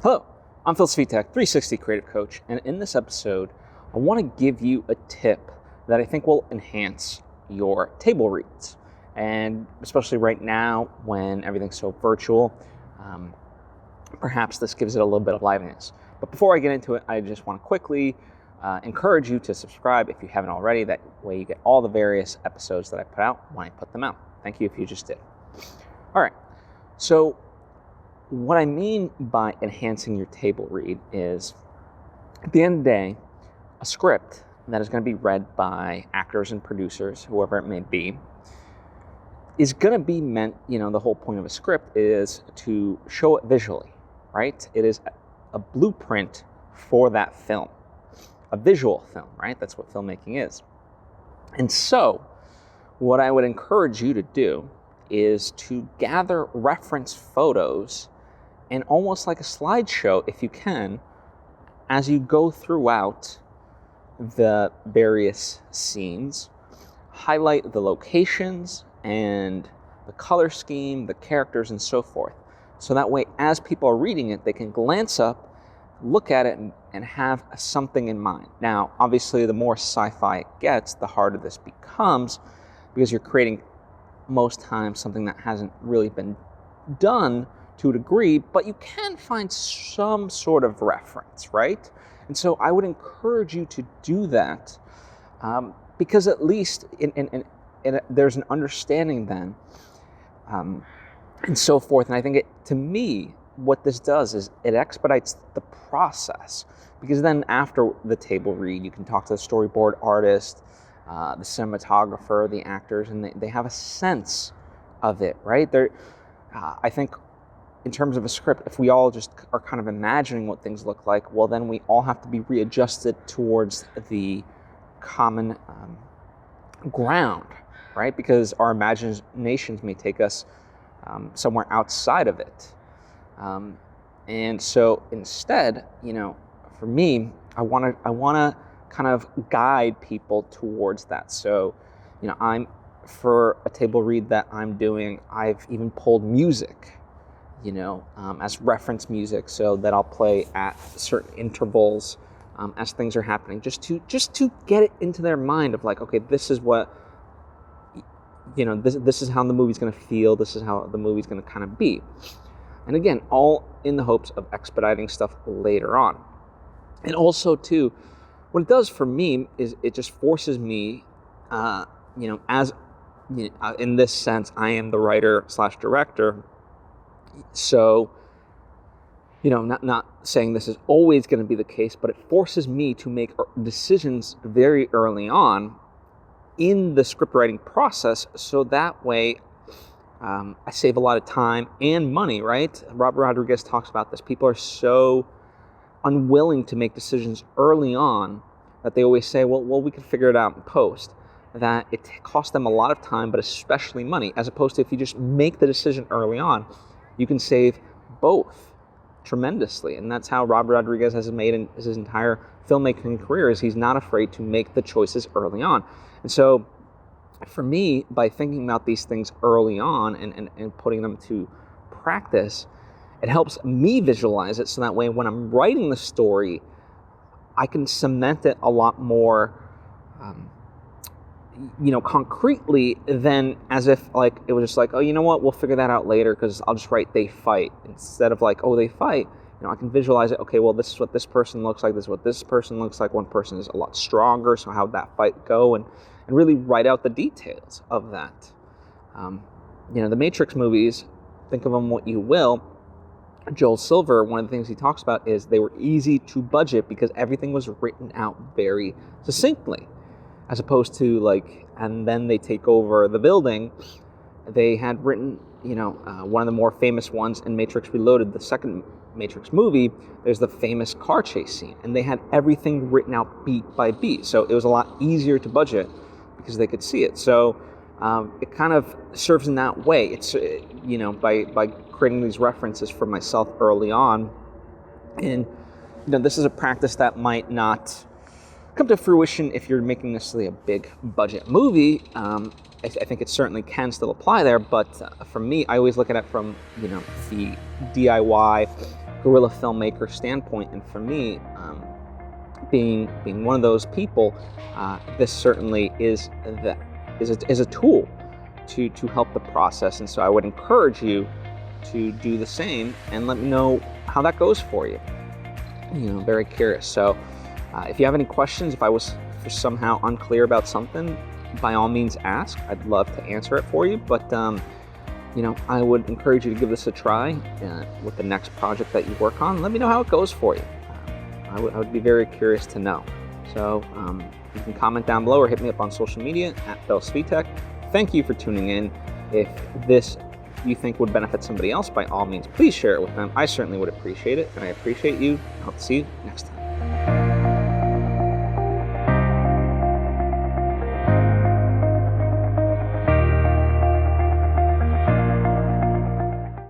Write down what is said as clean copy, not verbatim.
Hello, I'm Svitek, 360 Creative Coach, and in this episode, I want to give you a tip that I think will enhance your table reads. And especially right now when everything's so virtual, perhaps this gives it a little bit of liveliness. But before I get into it, I just want to quickly encourage you to subscribe if you haven't already. That way you get all the various episodes that I put out when I put them out. Thank you if you just did. All right, so what I mean by enhancing your table read is, at the end of the day, a script that is going to be read by actors and producers, whoever it may be, is going to be meant, the whole point of a script is to show it visually, right? It is a blueprint for that film, a visual film, right? That's what filmmaking is. And so, what I would encourage you to do is to gather reference photos and almost like a slideshow, if you can, as you go throughout the various scenes, highlight the locations and the color scheme, the characters, and so forth. So that way, as people are reading it, they can glance up, look at it, and have something in mind. Now, obviously, the more sci-fi it gets, the harder this becomes, because you're creating, most times, something that hasn't really been done to a degree, but you can find some sort of reference, right? And so I would encourage you to do that, because at least there's an understanding then, and so forth. And I think to me, what this does is it expedites the process, because then after the table read, you can talk to the storyboard artist, the cinematographer, the actors, and they have a sense of it, right? I think in terms of a script, if we all just are kind of imagining what things look like, well, then we all have to be readjusted towards the common ground, right? Because our imaginations may take us somewhere outside of it. And so instead, for me, I want to kind of guide people towards that. So, for a table read that I'm doing, I've even pulled music, as reference music, so that I'll play at certain intervals as things are happening, just to get it into their mind of like, okay, this is what, this is how the movie's going to feel, this is how the movie's going to kind of be. And again, all in the hopes of expediting stuff later on. And also too, what it does for me is it just forces me, as in this sense, I am the writer / director. So, not saying this is always going to be the case, but it forces me to make decisions very early on in the script writing process, so that way I save a lot of time and money, right? Robert Rodriguez talks about this. People are so unwilling to make decisions early on that they always say, well, we can figure it out in post. That it costs them a lot of time, but especially money, as opposed to if you just make the decision early on, you can save both tremendously. And that's how Robert Rodriguez has made in his entire filmmaking career, is he's not afraid to make the choices early on. And so for me, by thinking about these things early on and putting them to practice, it helps me visualize it, so that way when I'm writing the story, I can cement it a lot more concretely than as if like it was just like, oh, you know what, we'll figure that out later because I'll just write they fight, instead of like, oh, they fight. I can visualize it. Okay, well, this is what this person looks like. This is what this person looks like. One person is a lot stronger, so how'd that fight go? And really write out the details of that. The Matrix movies, think of them what you will. Joel Silver, one of the things he talks about is they were easy to budget because everything was written out very succinctly. As opposed to and then they take over the building. They had written, one of the more famous ones in Matrix Reloaded, the second Matrix movie, there's the famous car chase scene. And they had everything written out beat by beat. So it was a lot easier to budget because they could see it. So it kind of serves in that way. It's, by creating these references for myself early on. And, this is a practice that might not come to fruition if you're making necessarily a big budget movie. I think it certainly can still apply there, but for me, I always look at it from, the DIY guerrilla filmmaker standpoint. And for me, being one of those people, this certainly is a tool to help the process. And so I would encourage you to do the same and let me know how that goes for you. Very curious. So if you have any questions, if I was somehow unclear about something, by all means ask. I'd love to answer it for you. But I would encourage you to give this a try with the next project that you work on. Let me know how it goes for you. I would be very curious to know. So you can comment down below or hit me up on social media at Svitek. Thank you for tuning in. If this you think would benefit somebody else, by all means, please share it with them. I certainly would appreciate it, and I appreciate you. I'll see you next time.